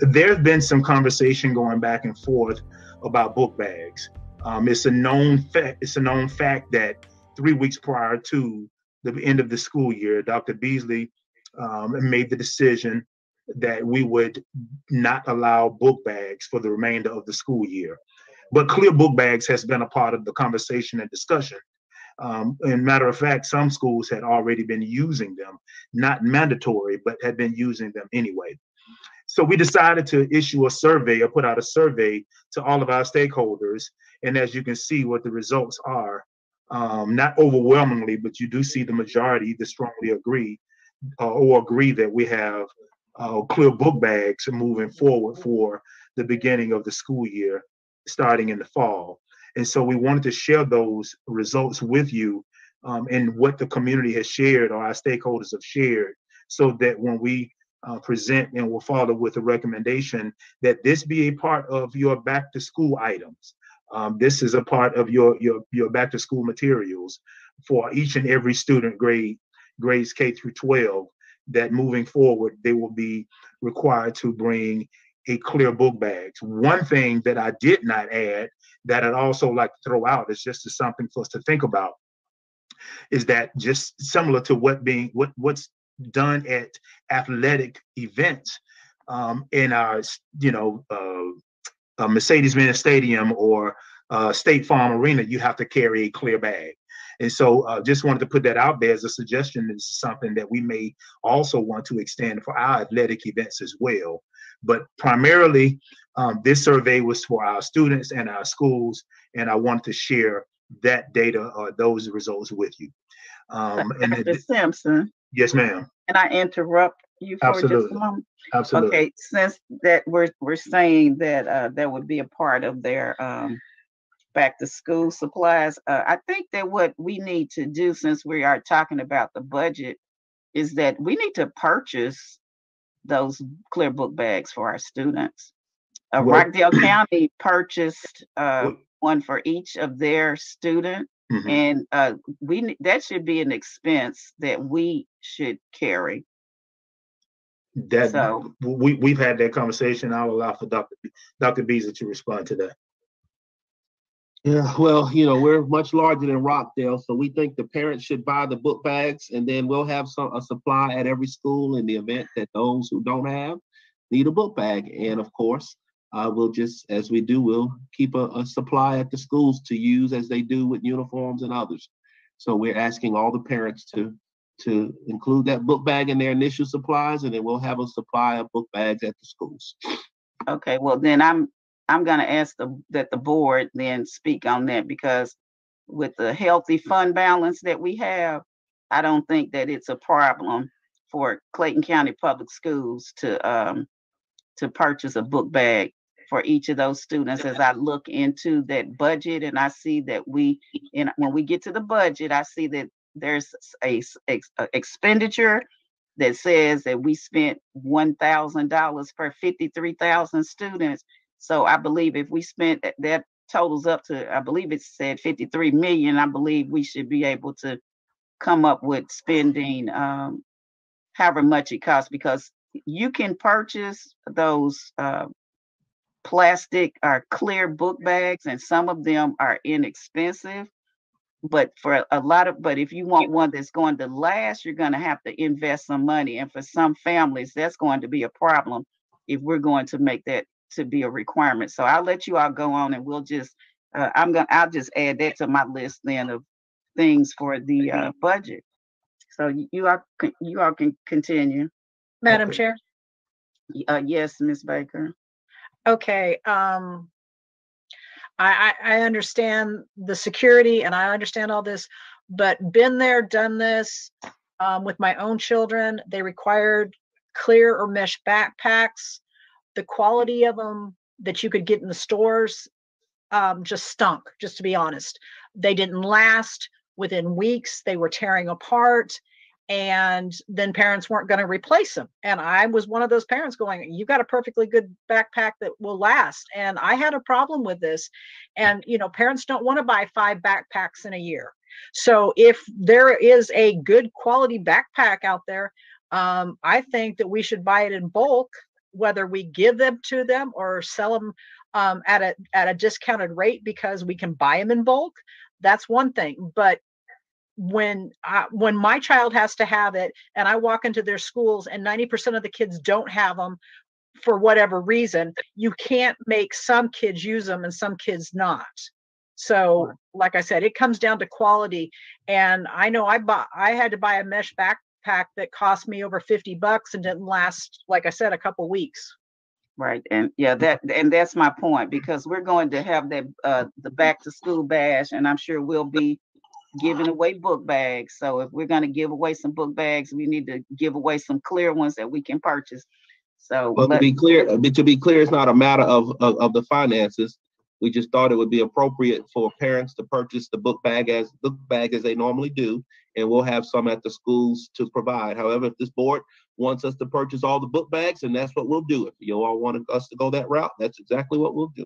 There's been some conversation going back and forth about book bags. It's a known fact. It's a known fact that 3 weeks prior to the end of the school year, Dr. Beasley made the decision that we would not allow book bags for the remainder of the school year. But clear book bags has been a part of the conversation and discussion. And matter of fact, some schools had already been using them, not mandatory, but had been using them anyway. So we decided to issue a survey or put out a survey to all of our stakeholders. And as you can see, what the results are, not overwhelmingly, but you do see the majority that strongly agree or agree that we have clear book bags moving forward for the beginning of the school year, starting in the fall. And so we wanted to share those results with you, and what the community has shared or our stakeholders have shared, so that when we present and will follow with a recommendation that this be a part of your back to school items. This is a part of your back to school materials for each and every student grades K through 12, that moving forward, they will be required to bring a clear book bags. One thing that I did not add that I'd also like to throw out is just something for us to think about, is that just similar to what's done at athletic events, in our Mercedes-Benz Stadium or State Farm Arena, you have to carry a clear bag. And so just wanted to put that out there as a suggestion. This is something that we may also want to extend for our athletic events as well. But primarily, this survey was for our students and our schools, and I wanted to share that data or those results with you. Dr. Simpson. Yes, ma'am. Can I interrupt you for Absolutely. just a moment? Absolutely. Okay, since that we're saying that that would be a part of their back to school supplies, I think that what we need to do, since we are talking about the budget, is that we need to purchase those clear book bags for our students. Rockdale County purchased one for each of their students. Mm-hmm. And that should be an expense that we should carry. So we've had that conversation. I'll allow for Dr. Beasley to respond to that. Yeah, well, we're much larger than Rockdale, so we think the parents should buy the book bags, and then we'll have a supply at every school in the event that those who don't have need a book bag. And of course, we'll just, as we do, we'll keep a supply at the schools to use as they do with uniforms and others. So we're asking all the parents to include that book bag in their initial supplies, and then we'll have a supply of book bags at the schools. Okay, well then I'm going to ask that the board then speak on that, because with the healthy fund balance that we have, I don't think that it's a problem for Clayton County Public Schools to purchase a book bag for each of those students. As I look into that budget, and I see that when we get to the budget, I see that there's a expenditure that says that we spent $1,000 per 53,000 students. So I believe if we spent that totals up to, I believe it said 53 million, I believe we should be able to come up with spending however much it costs, because you can purchase those plastic or clear book bags, and some of them are inexpensive. But but if you want one that's going to last, you're going to have to invest some money. And for some families, that's going to be a problem if we're going to make that to be a requirement. So I'll let you all go on, and we'll just, I'll just add that to my list then of things for the budget. So you all can continue. Madam Chair? Yes, Ms. Baker. Okay. I understand the security and I understand all this, but been there, done this with my own children. They required clear or mesh backpacks. The quality of them that you could get in the stores just stunk, just to be honest. They didn't last. Within weeks, they were tearing apart. And then parents weren't going to replace them. And I was one of those parents going, you got a perfectly good backpack that will last. And I had a problem with this. And, parents don't want to buy 5 backpacks in a year. So if there is a good quality backpack out there, I think that we should buy it in bulk whether we give them to them or sell them at a discounted rate because we can buy them in bulk, that's one thing. But when my child has to have it and I walk into their schools and 90% of the kids don't have them for whatever reason, you can't make some kids use them and some kids not. So like I said, it comes down to quality. And I know I had to buy a mesh backpack that cost me over $50 and didn't last, like I said, a couple weeks. Right. And yeah, that's my point, because we're going to have that the back to school bash, and I'm sure we'll be giving away book bags. So if we're going to give away some book bags, we need to give away some clear ones that we can purchase. So to be clear, it's not a matter of the finances. We just thought it would be appropriate for parents to purchase the book bag as they normally do, and we'll have some at the schools to provide. However, if this board wants us to purchase all the book bags, and that's what we'll do. If you all want us to go that route, that's exactly what we'll do.